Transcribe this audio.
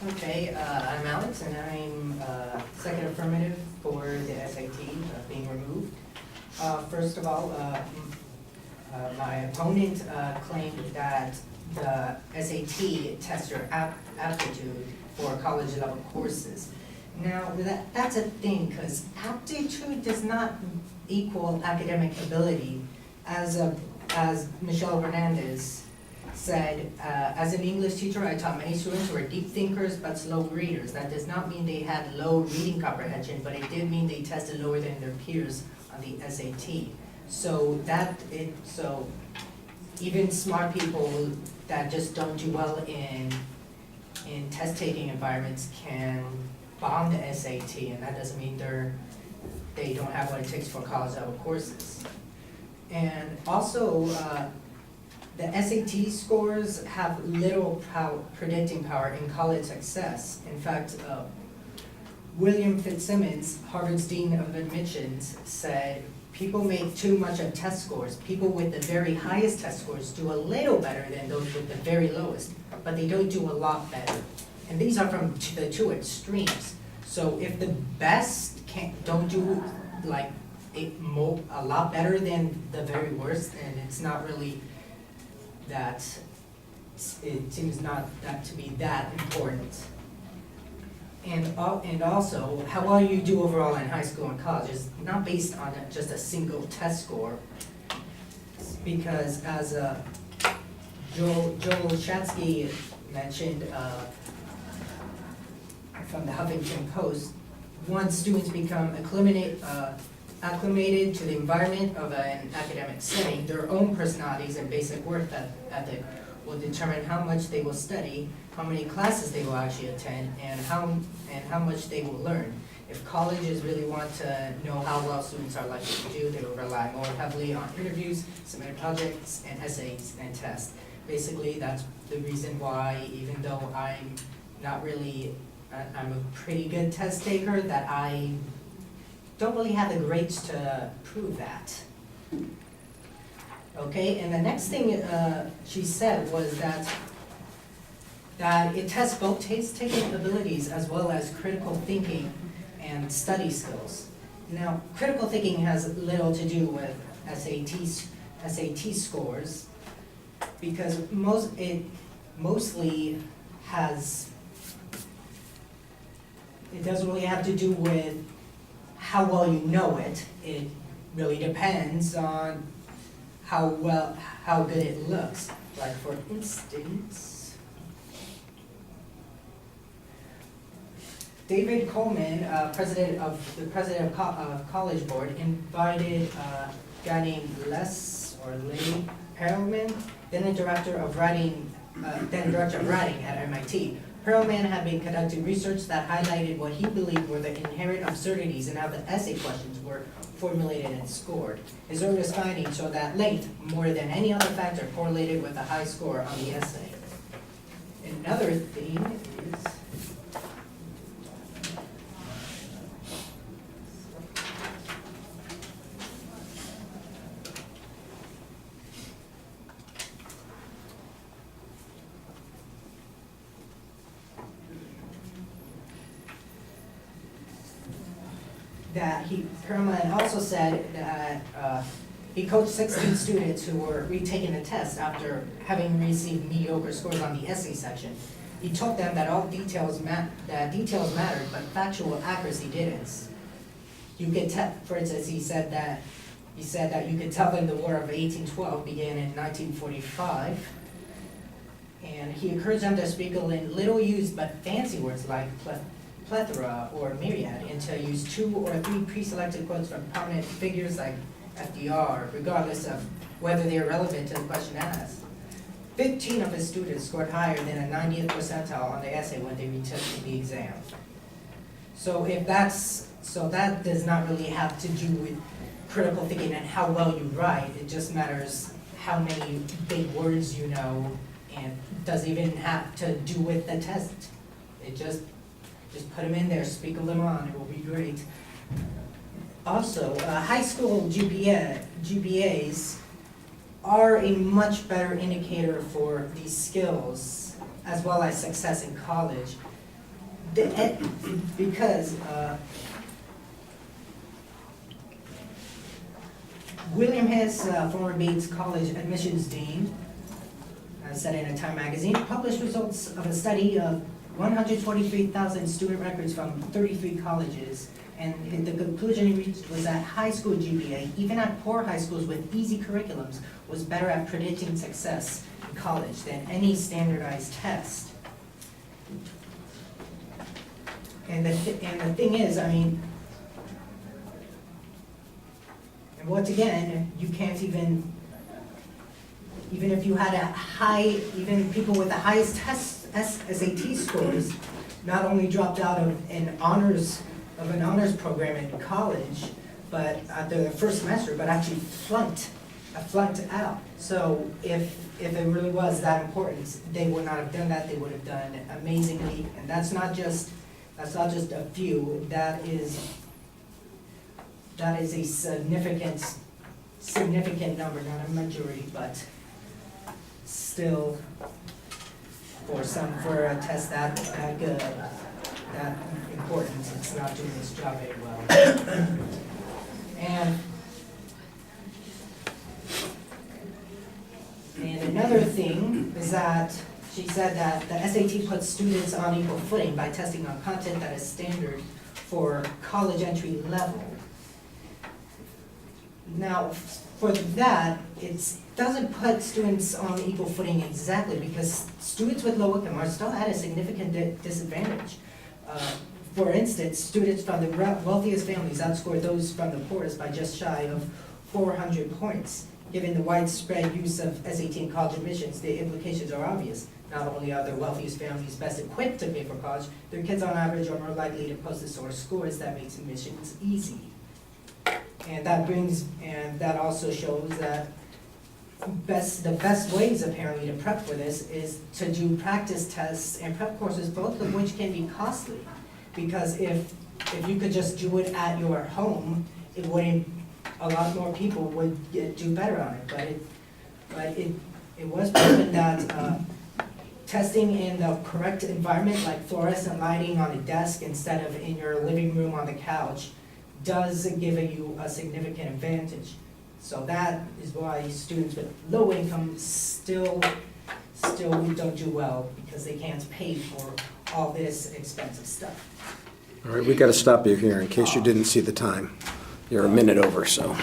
Okay, I'm Alex, and I'm second affirmative for the SAT being removed. First of all, my opponent claimed that the SAT tests your aptitude for college level courses. Now, that's a thing, because aptitude does not equal academic ability. As Michelle Hernandez said, as an English teacher, I taught many students who were deep thinkers but slow readers. That does not mean they had low reading comprehension, but it did mean they tested lower than their peers on the SAT. So even smart people that just don't do well in test-taking environments can bomb the SAT, and that doesn't mean they don't have what it takes for college level courses. And also, the SAT scores have little predicting power in college success. In fact, William Fitzsimmons, Harvard's Dean of Admissions, said people make too much of test scores. People with the very highest test scores do a little better than those with the very lowest, but they don't do a lot better. And these are from the two extremes. So if the best don't do like a lot better than the very worst, and it's not really that, it seems not that to be that important. And also, how well you do overall in high school and college is not based on just a single test score, because as Joel Shatsky mentioned from the Huffington Post, once students become acclimated to the environment of an academic setting, their own personalities and basic work ethic will determine how much they will study, how many classes they will actually attend, and how much they will learn. If colleges really want to know how well students are likely to do, they will rely more heavily on interviews, submitted projects, and essays and tests. Basically, that's the reason why, even though I'm a pretty good test taker, that I don't really have the grades to prove that. Okay, and the next thing she said was that it tests both taste-taking abilities as well as critical thinking and study skills. Now, critical thinking has little to do with SAT scores, because it doesn't really have to do with how well you know it. It really depends on how good it looks. Like, for instance, David Coleman, president of College Board, invited a guy named Les Perelman, then director of writing at MIT. Perelman had been conducting research that highlighted what he believed were the inherent absurdities in how the essay questions were formulated and scored. His earliest findings show that length, more than any other factor, correlated with a high score on the essay. Another thing is that Perelman also said that he coached 16 students who were retaking the test after having received mediocre scores on the essay section. He told them that details mattered, but factual accuracy didn't. You could tell, for instance, he said that you could tell them the War of 1812 began in 1945, and he encouraged them to speak in little used but fancy words like plethora or myriad, and to use 2 or 3 pre-selected quotes from prominent figures like FDR, regardless of whether they are relevant to the question asked. 15 of his students scored higher than a 90th percentile on the essay when they retook the exam. So that does not really have to do with critical thinking and how well you write. It just matters how many big words you know, and doesn't even have to do with the test. It just put them in there, speak a little on, it will be great. Also, high school GPAs are a much better indicator for these skills as well as success in college. because William Hess, former Bates College admissions dean, said in a Time magazine, published results of a study of 123,000 student records from 33 colleges, and the conclusion he reached was that high school GPA, even at poor high schools with easy curriculums, was better at predicting success in college than any standardized test. And the thing is, I mean, and once again, you can't even if you had a high, even people with the highest SAT scores, not only dropped out of an honors program in college, but at the first semester, but actually flunked out. So if it really was that important, they would not have done that. They would have done amazingly, and that's not just a few. That is a significant number, not a majority, but still, for a test that good, that important, it's not doing its job very well. And another thing is that she said that the SAT puts students on equal footing by testing on content that is standard for college entry level. Now, for that, it doesn't put students on equal footing exactly, because students with low income are still at a significant disadvantage. For instance, students from the wealthiest families outscored those from the poorest by just shy of 400 points. Given the widespread use of SAT in college admissions, the implications are obvious. Not only are the wealthiest families best equipped to pay for college, their kids on average are more likely to post the sort of scores that makes admissions easy. And that also shows that the best ways apparently to prep for this is to do practice tests and prep courses, both of which can be costly. Because if you could just do it at your home, a lot more people would do better on it. But it was proven that testing in the correct environment, like fluorescent lighting on a desk instead of in your living room on the couch, does give you a significant advantage. So that is why students with low income still don't do well, because they can't pay for all this expensive stuff. All right, we got to stop you here in case you didn't see the time. You're a minute over, so.